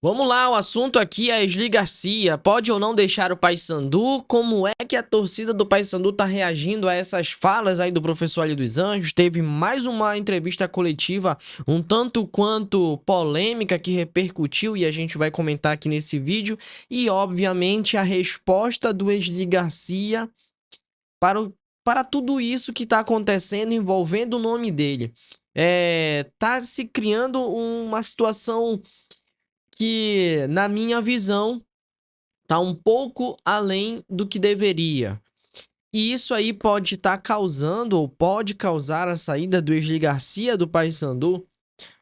Vamos lá, o assunto aqui é Esli Garcia. Pode ou não deixar o Paysandu? Como é que a torcida do Paysandu tá reagindo a essas falas aí do professor Ali dos Anjos? Teve mais uma entrevista coletiva um tanto quanto polêmica que repercutiu e a gente vai comentar aqui nesse vídeo. E, obviamente, a resposta do Esli Garcia para, para tudo isso que tá acontecendo envolvendo o nome dele. Tá se criando uma situação que, na minha visão, tá um pouco além do que deveria. E isso aí pode estar causando ou pode causar a saída do Esli Garcia do Paysandu.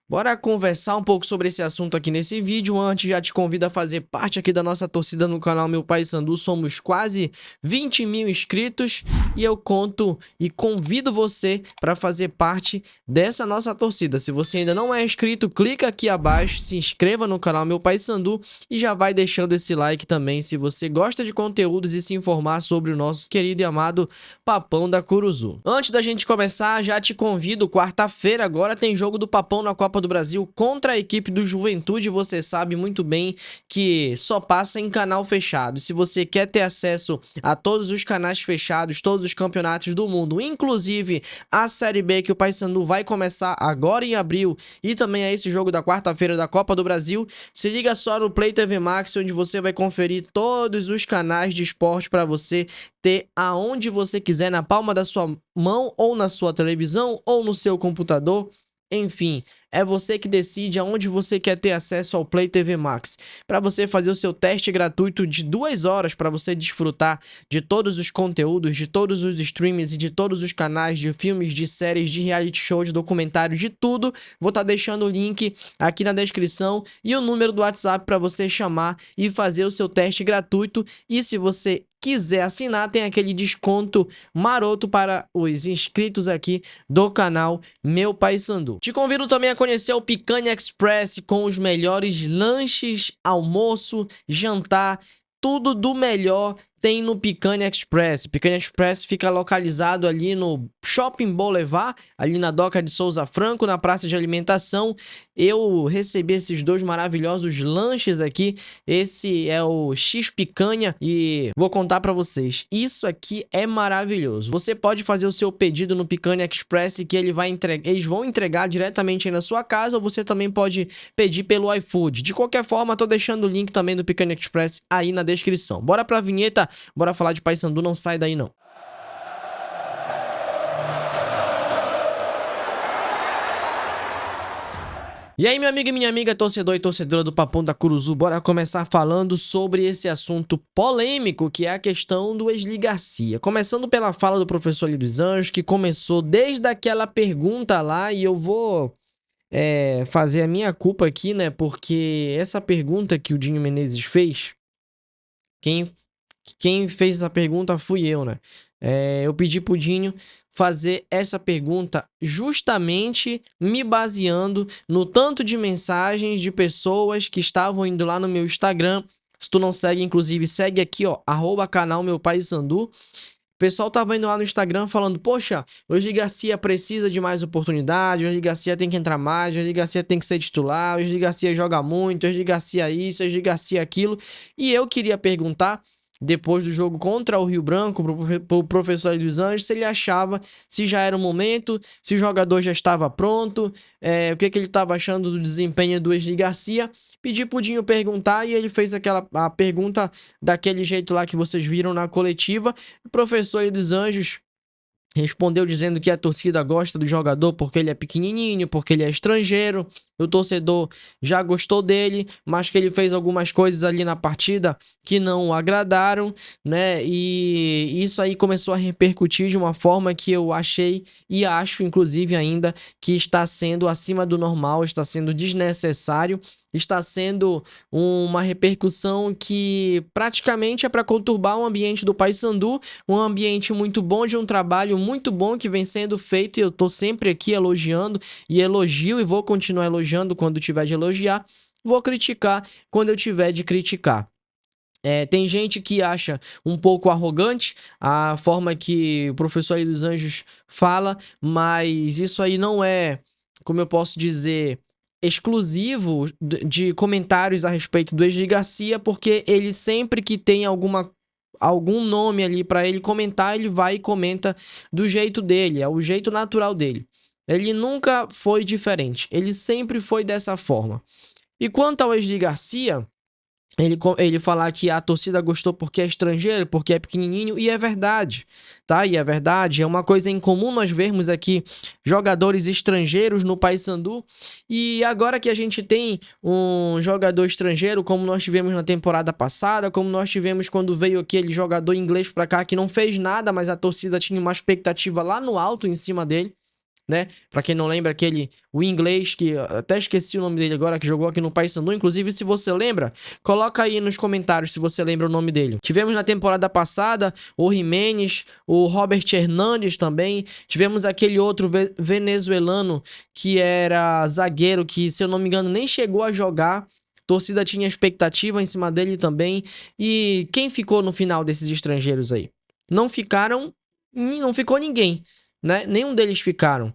Bora conversar um pouco sobre esse assunto aqui nesse vídeo. Antes, já te convido a fazer parte aqui da nossa torcida no canal Meu Paysandu. Somos quase 20 mil inscritos e eu conto e convido você para fazer parte dessa nossa torcida. Se você ainda não é inscrito, clica aqui abaixo, se inscreva no canal Meu Paysandu e já vai deixando esse like também se você gosta de conteúdos e se informar sobre o nosso querido e amado Papão da Curuzu. Antes da gente começar, já te convido, quarta-feira agora tem jogo do Papão na Copa do Brasil contra a equipe do Juventude. Você sabe muito bem que só passa em canal fechado. Se você quer ter acesso a todos os canais fechados, todos os campeonatos do mundo, inclusive a Série B que o Paysandu vai começar agora em abril e também a esse jogo da quarta-feira da Copa do Brasil, se liga só no Play TV Max, onde você vai conferir todos os canais de esporte para você ter aonde você quiser, na palma da sua mão ou na sua televisão ou no seu computador. Enfim, é você que decide aonde você quer ter acesso ao Play TV Max. Para você fazer o seu teste gratuito de 2 horas, para você desfrutar de todos os conteúdos, de todos os streams e de todos os canais de filmes, de séries, de reality show, de documentários, de tudo. Vou estar deixando o link aqui na descrição e o número do WhatsApp para você chamar e fazer o seu teste gratuito. E se você quiser assinar, tem aquele desconto maroto para os inscritos aqui do canal Meu Paysandu. Te convido também a conhecer o Picanha Express com os melhores lanches, almoço, jantar, tudo do melhor tem no Picanha Express. Picanha Express fica localizado ali no Shopping Boulevard, ali na Doca de Souza Franco, na praça de alimentação. Eu recebi esses dois maravilhosos lanches aqui. Esse é o X Picanha e vou contar para vocês. Isso aqui é maravilhoso. Você pode fazer o seu pedido no Picanha Express que eles vão entregar diretamente aí na sua casa, ou você também pode pedir pelo iFood. De qualquer forma, tô deixando o link também do Picanha Express aí na descrição. Bora pra vinheta. Bora falar de Paysandu, não sai daí não. E aí, meu amigo e minha amiga, torcedor e torcedora do Papão da Curuzu, bora começar falando sobre esse assunto polêmico que é a questão do Esli Garcia. Começando pela fala do professor Ali dos Anjos, que começou desde aquela pergunta lá, e eu vou fazer a minha culpa aqui, né? Porque essa pergunta que o Dinho Menezes fez, quem fez essa pergunta fui eu, né? Eu pedi pro Dinho fazer essa pergunta justamente me baseando no tanto de mensagens de pessoas que estavam indo lá no meu Instagram. Se tu não segue, inclusive, segue aqui, ó, @canal Meu Paysandu. O pessoal tava indo lá no Instagram falando, poxa, o Esli Garcia precisa de mais oportunidade, o Esli Garcia tem que entrar mais, o Esli Garcia tem que ser titular, o Esli Garcia joga muito, o Esli Garcia isso, o Esli Garcia aquilo. E eu queria perguntar, depois do jogo contra o Rio Branco, pro professor Ali dos Anjos, se ele achava se já era o momento, se o jogador já estava pronto, o que ele estava achando do desempenho do Esli Garcia. Pedi pro Dinho perguntar e ele fez a pergunta daquele jeito lá que vocês viram na coletiva. O professor Ali dos Anjos respondeu dizendo que a torcida gosta do jogador porque ele é pequenininho, porque ele é estrangeiro. O torcedor já gostou dele, mas que ele fez algumas coisas ali na partida que não o agradaram, né? E isso aí começou a repercutir de uma forma que eu achei e acho, inclusive, ainda que está sendo acima do normal, está sendo desnecessário, está sendo uma repercussão que praticamente é para conturbar o ambiente do Paysandu, um ambiente muito bom, de um trabalho muito bom que vem sendo feito, e eu tô sempre aqui elogiando e elogio e vou continuar elogiando quando tiver de elogiar, vou criticar quando eu tiver de criticar. Tem gente que acha um pouco arrogante a forma que o professor Ali dos Anjos fala, mas isso aí não é, como eu posso dizer, exclusivo de comentários a respeito do Wesley Garcia, porque ele sempre que tem algum nome ali para ele comentar, ele vai e comenta do jeito dele, é o jeito natural dele. Ele nunca foi diferente, ele sempre foi dessa forma. E quanto ao Wesley Garcia, ele falar que a torcida gostou porque é estrangeiro, porque é pequenininho, e é verdade, tá? E é verdade, é uma coisa incomum nós vermos aqui jogadores estrangeiros no Paysandu, e agora que a gente tem um jogador estrangeiro, como nós tivemos na temporada passada, como nós tivemos quando veio aquele jogador inglês pra cá que não fez nada, mas a torcida tinha uma expectativa lá no alto em cima dele, né? Pra quem não lembra, o inglês, que até esqueci o nome dele agora, que jogou aqui no Paysandu. Inclusive, se você lembra, coloca aí nos comentários se você lembra o nome dele. Tivemos na temporada passada o Jimenez, o Robert Hernandes também. Tivemos aquele outro venezuelano que era zagueiro, que, se eu não me engano, nem chegou a jogar. A torcida tinha expectativa em cima dele também. E quem ficou no final desses estrangeiros aí? Não ficou ninguém, né? Nenhum deles ficaram.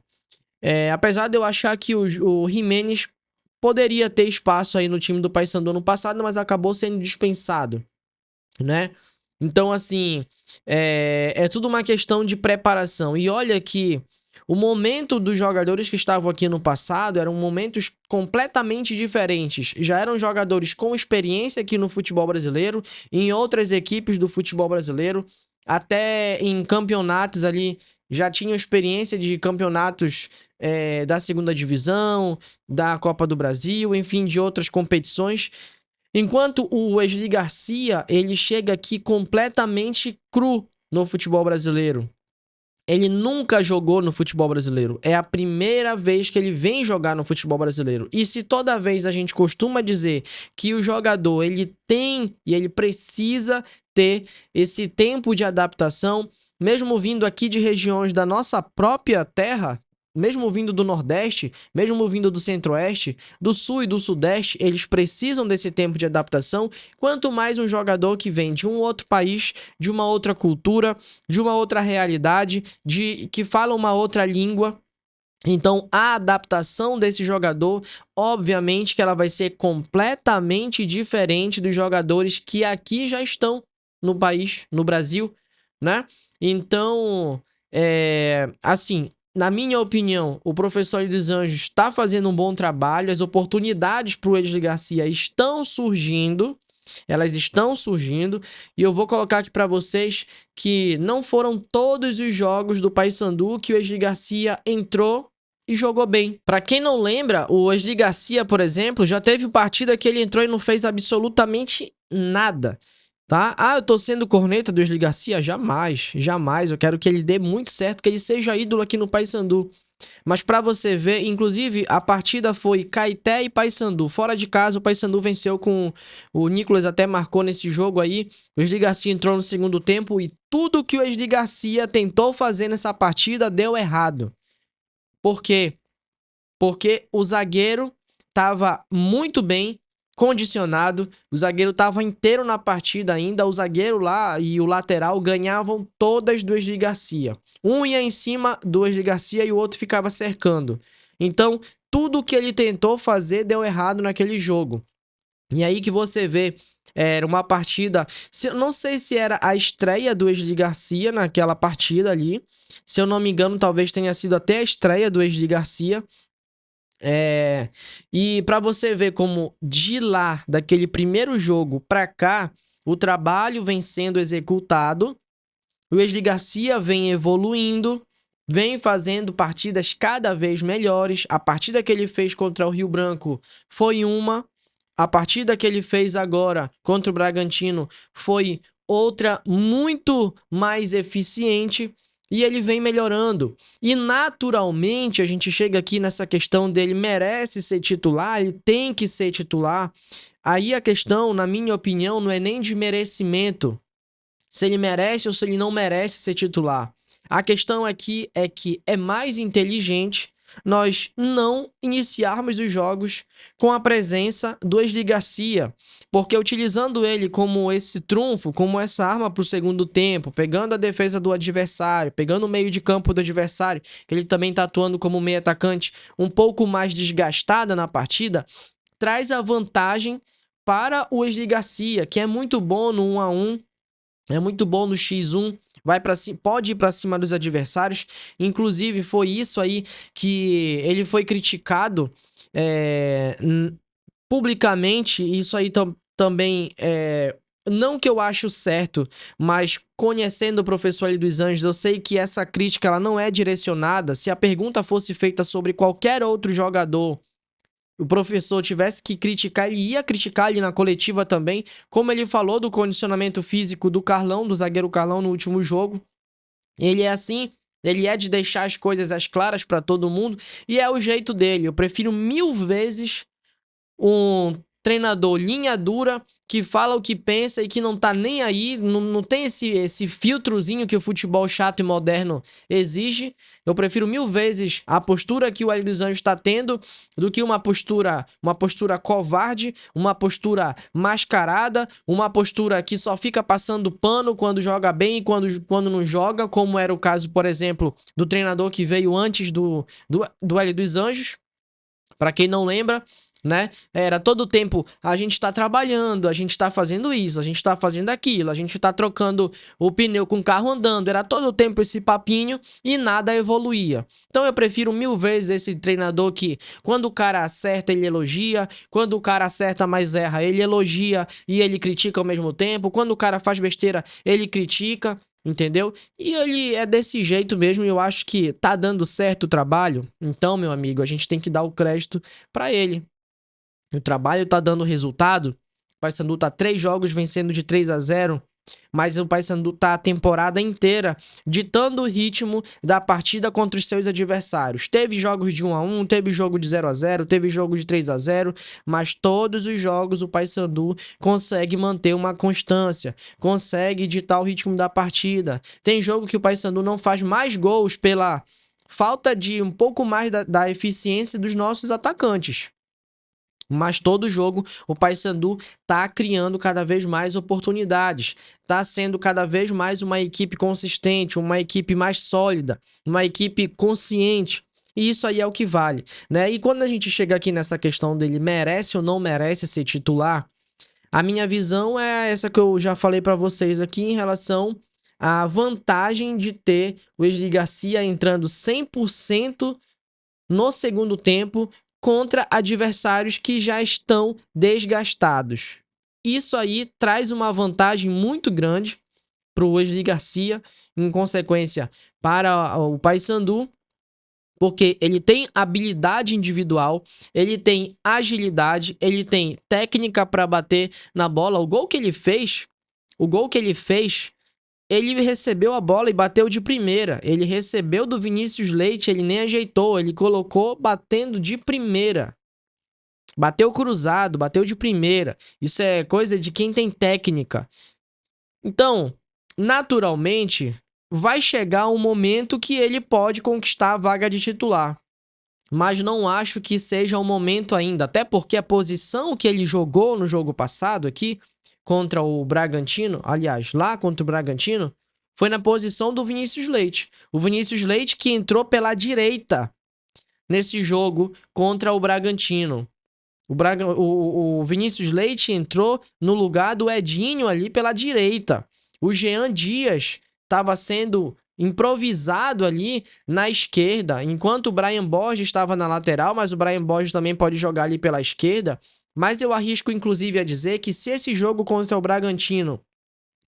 Apesar de eu achar que o Jimenez poderia ter espaço aí no time do Paysandu ano passado, mas acabou sendo dispensado, né? Então, assim, é tudo uma questão de preparação. E olha que o momento dos jogadores que estavam aqui no passado eram momentos completamente diferentes. Já eram jogadores com experiência aqui no futebol brasileiro, em outras equipes do futebol brasileiro, até em campeonatos ali, já tinham experiência de campeonatos da segunda divisão, da Copa do Brasil, enfim, de outras competições. Enquanto o Wesley Garcia, ele chega aqui completamente cru no futebol brasileiro. Ele nunca jogou no futebol brasileiro. É a primeira vez que ele vem jogar no futebol brasileiro. E se toda vez a gente costuma dizer que o jogador ele tem e ele precisa ter esse tempo de adaptação, mesmo vindo aqui de regiões da nossa própria terra, mesmo vindo do Nordeste, mesmo vindo do Centro-Oeste, do Sul e do Sudeste, eles precisam desse tempo de adaptação, quanto mais um jogador que vem de um outro país, de uma outra cultura, de uma outra realidade, que fala uma outra língua. Então, a adaptação desse jogador, obviamente que ela vai ser completamente diferente dos jogadores que aqui já estão no país, no Brasil, né? Então, assim, na minha opinião, o professor dos Anjos está fazendo um bom trabalho, as oportunidades para o Wesley Garcia estão surgindo, elas estão surgindo, e eu vou colocar aqui para vocês que não foram todos os jogos do Paysandu que o Wesley Garcia entrou e jogou bem. Para quem não lembra, o Wesley Garcia, por exemplo, já teve partida que ele entrou e não fez absolutamente nada. Tá? Eu tô sendo corneta do Wesley Garcia? Jamais, jamais. Eu quero que ele dê muito certo, que ele seja ídolo aqui no Paysandu. Mas pra você ver, inclusive, a partida foi Caeté e Paysandu. Fora de casa, o Paysandu venceu com... O Nicolas até marcou nesse jogo aí. O Wesley Garcia entrou no segundo tempo e tudo que o Wesley Garcia tentou fazer nessa partida deu errado. Por quê? Porque o zagueiro tava muito bem condicionado, o zagueiro estava inteiro na partida ainda, o zagueiro lá e o lateral ganhavam todas do Wesley Garcia. Um ia em cima do Wesley Garcia e o outro ficava cercando. Então, tudo que ele tentou fazer deu errado naquele jogo. E aí que você vê, era uma partida, não sei se era a estreia do Wesley Garcia naquela partida ali, se eu não me engano, talvez tenha sido até a estreia do Wesley Garcia. E pra você ver como de lá, daquele primeiro jogo pra cá, o trabalho vem sendo executado, o Wesley Garcia vem evoluindo, vem fazendo partidas cada vez melhores. A partida que ele fez contra o Rio Branco foi uma, a partida que ele fez agora contra o Bragantino foi outra muito mais eficiente. E ele vem melhorando. E naturalmente a gente chega aqui nessa questão dele merece ser titular, ele tem que ser titular. Aí a questão, na minha opinião, não é nem de merecimento. Se ele merece ou se ele não merece ser titular. A questão aqui é que é mais inteligente nós não iniciarmos os jogos com a presença do Wesley Garcia, porque utilizando ele como esse trunfo, como essa arma para o segundo tempo, pegando a defesa do adversário, pegando o meio de campo do adversário, que ele também está atuando como meio atacante um pouco mais desgastada na partida, traz a vantagem para o Wesley Garcia, que é muito bom no 1 a 1, é muito bom no X1, pode ir para cima dos adversários. Inclusive, foi isso aí que ele foi criticado publicamente. Isso aí também não que eu acho certo, mas conhecendo o professor Ali dos Anjos, eu sei que essa crítica ela não é direcionada. Se a pergunta fosse feita sobre qualquer outro jogador, o professor tivesse que criticar, ele ia criticar ali na coletiva também, como ele falou do condicionamento físico do Carlão, do zagueiro Carlão no último jogo. Ele é assim, ele é de deixar as coisas às claras para todo mundo, e é o jeito dele. Eu prefiro 1000 vezes um treinador linha dura, que fala o que pensa e que não tá nem aí, não tem esse filtrozinho que o futebol chato e moderno exige. Eu prefiro 1000 vezes a postura que o Ali dos Anjos está tendo do que uma postura covarde, uma postura mascarada, uma postura que só fica passando pano quando joga bem e quando não joga, como era o caso, por exemplo, do treinador que veio antes do Ali dos Anjos. Para quem não lembra, né? Era todo tempo, a gente tá trabalhando, a gente tá fazendo isso, a gente tá fazendo aquilo, a gente tá trocando o pneu com o carro andando. Era todo tempo esse papinho e nada evoluía. Então eu prefiro 1000 vezes esse treinador que, quando o cara acerta, ele elogia, quando o cara acerta, mas erra, ele elogia e ele critica ao mesmo tempo. Quando o cara faz besteira, ele critica. Entendeu? E ele é desse jeito mesmo, e eu acho que tá dando certo o trabalho. Então, meu amigo, a gente tem que dar o crédito pra ele. O trabalho tá dando resultado. O Paysandu tá 3 jogos vencendo de 3 a 0, mas o Paysandu tá a temporada inteira ditando o ritmo da partida contra os seus adversários. Teve jogos de 1 a 1, teve jogo de 0 a 0, teve jogo de 3 a 0, mas todos os jogos o Paysandu consegue manter uma constância, consegue ditar o ritmo da partida. Tem jogo que o Paysandu não faz mais gols pela falta de um pouco mais da eficiência dos nossos atacantes. Mas todo jogo o Paysandu tá criando cada vez mais oportunidades, tá sendo cada vez mais uma equipe consistente, uma equipe mais sólida, uma equipe consciente. E isso aí é o que vale, né? E quando a gente chega aqui nessa questão dele merece ou não merece ser titular, a minha visão é essa que eu já falei para vocês aqui em relação à vantagem de ter o Wesley Garcia entrando 100% no segundo tempo contra adversários que já estão desgastados. Isso aí traz uma vantagem muito grande para o Wesley Garcia, em consequência para o Paysandu, porque ele tem habilidade individual, ele tem agilidade, ele tem técnica para bater na bola. O gol que ele fez, ele recebeu a bola e bateu de primeira. Ele recebeu do Vinícius Leite, ele nem ajeitou, ele colocou batendo de primeira. Bateu cruzado, bateu de primeira. Isso é coisa de quem tem técnica. Então, naturalmente, vai chegar um momento que ele pode conquistar a vaga de titular. Mas não acho que seja o momento ainda, até porque a posição que ele jogou no jogo passado aqui, contra o Bragantino, aliás, lá contra o Bragantino, foi na posição do Vinícius Leite. O Vinícius Leite que entrou pela direita nesse jogo contra o Bragantino. O Vinícius Leite entrou no lugar do Edinho ali pela direita. O Jean Dias estava sendo improvisado ali na esquerda, enquanto o Brian Borges estava na lateral, mas o Brian Borges também pode jogar ali pela esquerda. Mas eu arrisco inclusive a dizer que se esse jogo contra o Bragantino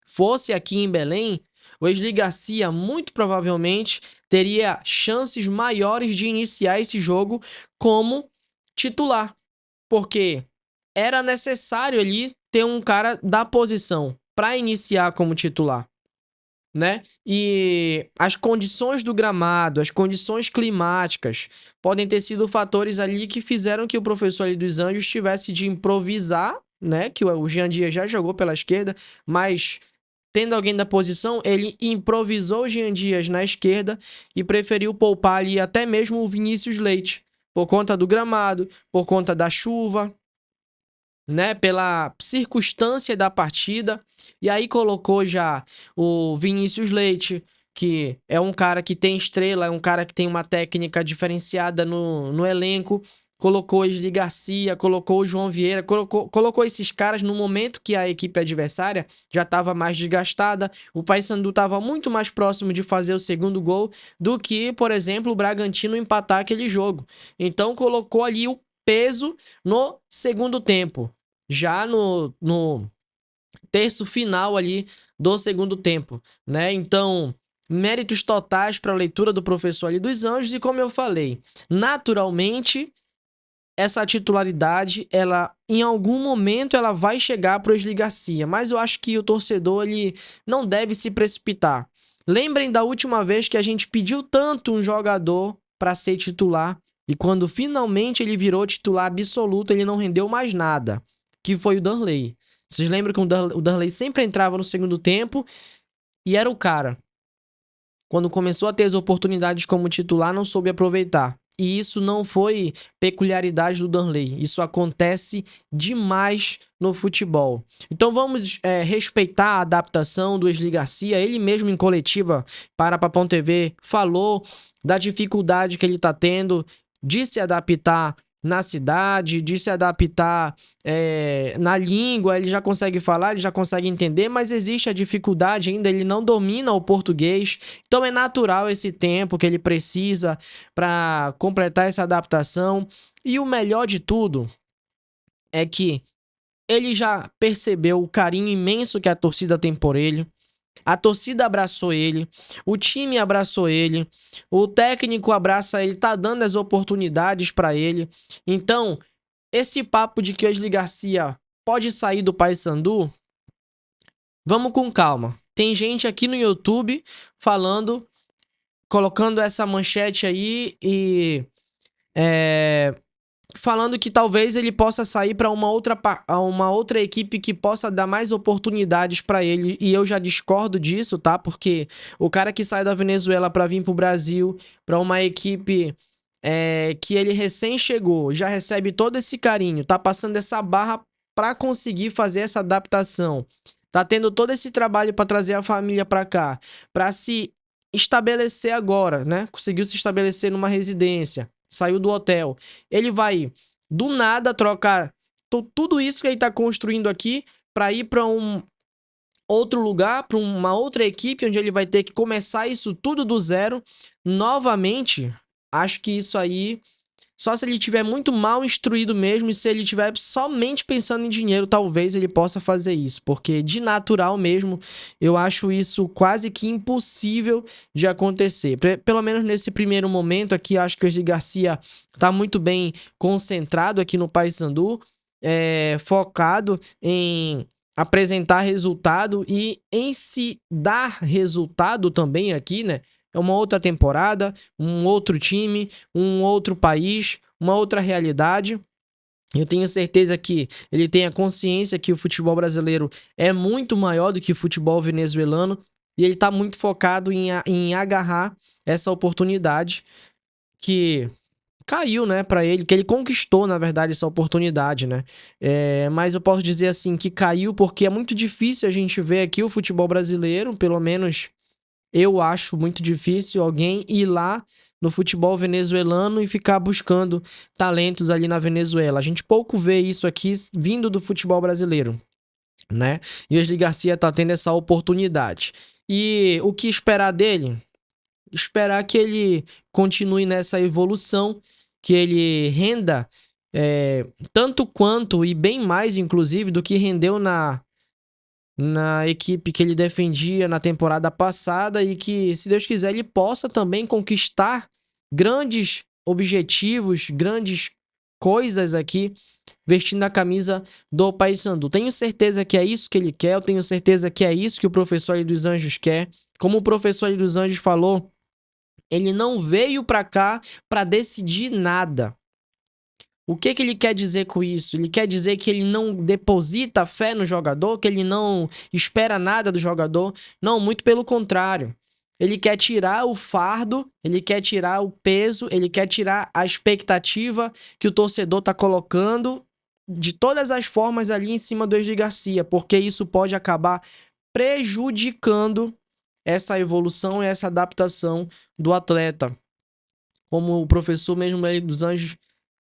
fosse aqui em Belém, o Wesley Garcia muito provavelmente teria chances maiores de iniciar esse jogo como titular, porque era necessário ali ter um cara da posição para iniciar como titular, né? E as condições do gramado, as condições climáticas podem ter sido fatores ali que fizeram que o professor Ali dos Anjos tivesse de improvisar, né? Que o Jean Dias já jogou pela esquerda, mas tendo alguém da posição, ele improvisou o Jean Dias na esquerda e preferiu poupar ali até mesmo o Vinícius Leite, por conta do gramado, por conta da chuva, né, pela circunstância da partida. E aí colocou já o Vinícius Leite, que é um cara que tem estrela, é um cara que tem uma técnica diferenciada no elenco. Colocou o Esli Garcia, colocou o João Vieira, colocou esses caras no momento que a equipe adversária já estava mais desgastada. O Paysandu estava muito mais próximo de fazer o segundo gol do que, por exemplo, o Bragantino empatar aquele jogo. Então colocou ali o peso no segundo tempo, já no terço final ali do segundo tempo, né? Então, méritos totais para a leitura do professor ali dos Anjos. E como eu falei, naturalmente essa titularidade, ela em algum momento ela vai chegar para o Esli Garcia, mas eu acho que o torcedor ele não deve se precipitar. Lembrem da última vez que a gente pediu tanto um jogador para ser titular e quando finalmente ele virou titular absoluto, ele não rendeu mais nada, que foi o Darley. Vocês lembram que o Darley sempre entrava no segundo tempo e era o cara. Quando começou a ter as oportunidades como titular, não soube aproveitar. E isso não foi peculiaridade do Darley. Isso acontece demais no futebol. Então vamos respeitar a adaptação do Esli Garcia. Ele mesmo em coletiva para Papão TV falou da dificuldade que ele está tendo de se adaptar na cidade, de se adaptar na língua. Ele já consegue falar, ele já consegue entender, mas existe a dificuldade ainda, ele não domina o português, então é natural esse tempo que ele precisa para completar essa adaptação. E o melhor de tudo é que ele já percebeu o carinho imenso que a torcida tem por ele. A torcida abraçou ele, o time abraçou ele, o técnico abraça ele, tá dando as oportunidades para ele. Então, esse papo de que o Esli Garcia pode sair do Paysandu, vamos com calma. Tem gente aqui no YouTube falando, colocando essa manchete aí e falando que talvez ele possa sair para uma outra equipe que possa dar mais oportunidades para ele, e eu já discordo disso, tá? Porque o cara que sai da Venezuela para vir pro Brasil, para uma equipe que ele recém chegou, já recebe todo esse carinho, tá passando essa barra para conseguir fazer essa adaptação, tá tendo todo esse trabalho para trazer a família para cá, para se estabelecer agora, né? Conseguiu se estabelecer numa residência, saiu do hotel. Ele vai, do nada, trocar tudo isso que ele tá construindo aqui para ir para um outro lugar, para uma outra equipe, onde ele vai ter que começar isso tudo do zero. Novamente, acho que isso aí, só se ele tiver muito mal instruído mesmo, e se ele tiver somente pensando em dinheiro, talvez ele possa fazer isso. Porque de natural mesmo, eu acho isso quase que impossível de acontecer. Pelo menos nesse primeiro momento aqui, acho que o Esli Garcia tá muito bem concentrado aqui no Paysandu, focado em apresentar resultado e em se dar resultado também aqui, né? É uma outra temporada, um outro time, um outro país, uma outra realidade. Eu tenho certeza que ele tem a consciência que o futebol brasileiro é muito maior do que o futebol venezuelano, e ele está muito focado em agarrar essa oportunidade que caiu, né, para ele, que ele conquistou, na verdade, essa oportunidade, né? Mas eu posso dizer assim que caiu porque é muito difícil a gente ver aqui o futebol brasileiro, pelo menos eu acho muito difícil alguém ir lá no futebol venezuelano e ficar buscando talentos ali na Venezuela. A gente pouco vê isso aqui vindo do futebol brasileiro, né? E o Esli Garcia tá tendo essa oportunidade. E o que esperar dele? Esperar que ele continue nessa evolução, que ele renda tanto quanto e bem mais, inclusive, do que rendeu na equipe que ele defendia na temporada passada, e que, se Deus quiser, ele possa também conquistar grandes objetivos, grandes coisas aqui, vestindo a camisa do Paysandu. Tenho certeza que é isso que ele quer, eu tenho certeza que é isso que o professor ali dos Anjos quer. Como o professor ali dos Anjos falou, ele não veio pra cá pra decidir nada. O que ele quer dizer com isso? Ele quer dizer que ele não deposita fé no jogador, que ele não espera nada do jogador? Não, muito pelo contrário. Ele quer tirar o fardo, ele quer tirar o peso, ele quer tirar a expectativa que o torcedor está colocando de todas as formas ali em cima do Wesley Garcia, porque isso pode acabar prejudicando essa evolução e essa adaptação do atleta. Como o professor mesmo Hélio dos Anjos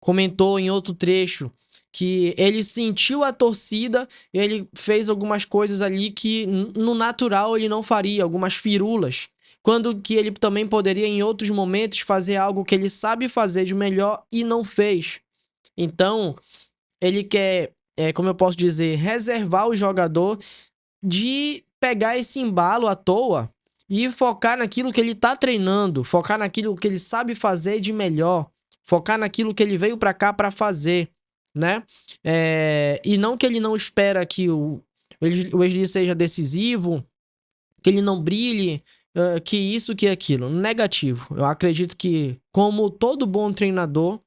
comentou em outro trecho, que ele sentiu a torcida, ele fez algumas coisas ali que no natural ele não faria, algumas firulas. Quando que ele também poderia em outros momentos fazer algo que ele sabe fazer de melhor e não fez. Então, ele quer, como eu posso dizer, reservar o jogador de pegar esse embalo à toa e focar naquilo que ele tá treinando, focar naquilo que ele sabe fazer de melhor, focar naquilo que ele veio pra cá pra fazer, né? E não que ele não espera que o Wesley seja decisivo, que ele não brilhe, que isso, que aquilo. Negativo. Eu acredito que, como todo bom treinador,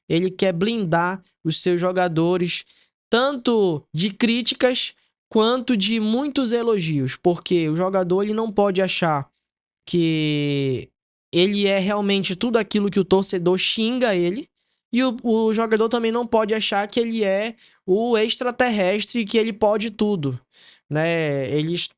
ele quer blindar os seus jogadores, tanto de críticas quanto de muitos elogios, porque o jogador ele não pode achar que ele é realmente tudo aquilo que o torcedor xinga ele, e o jogador também não pode achar que ele é o extraterrestre, que ele pode tudo, né? Eles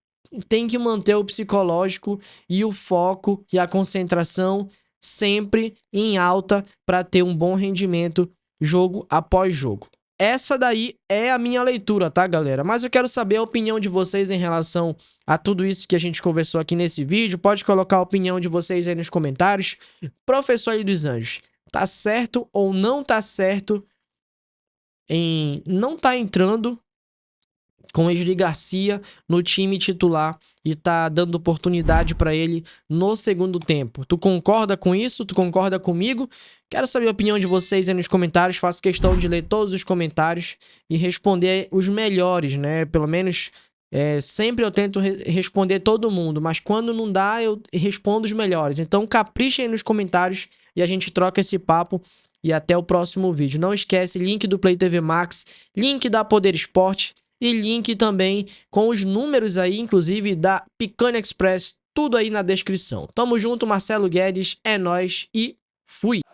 têm que manter o psicológico e o foco e a concentração sempre em alta para ter um bom rendimento jogo após jogo. Essa daí é a minha leitura, tá, galera? Mas eu quero saber a opinião de vocês em relação a tudo isso que a gente conversou aqui nesse vídeo. Pode colocar a opinião de vocês aí nos comentários. Professor Hélio dos Anjos, tá certo ou não tá certo em não tá entrando com Wesley Garcia no time titular e tá dando oportunidade para ele no segundo tempo? Tu concorda com isso? Tu concorda comigo? Quero saber a opinião de vocês aí nos comentários. Faço questão de ler todos os comentários e responder os melhores, né? Pelo menos sempre eu tento responder todo mundo, mas quando não dá eu respondo os melhores. Então caprichem nos comentários e a gente troca esse papo. E até o próximo vídeo. Não esquece, link do Play TV Max, link da Poder Esporte e link também com os números aí, inclusive da Picanha Express, tudo aí na descrição. Tamo junto, Marcelo Guedes, é nóis e fui!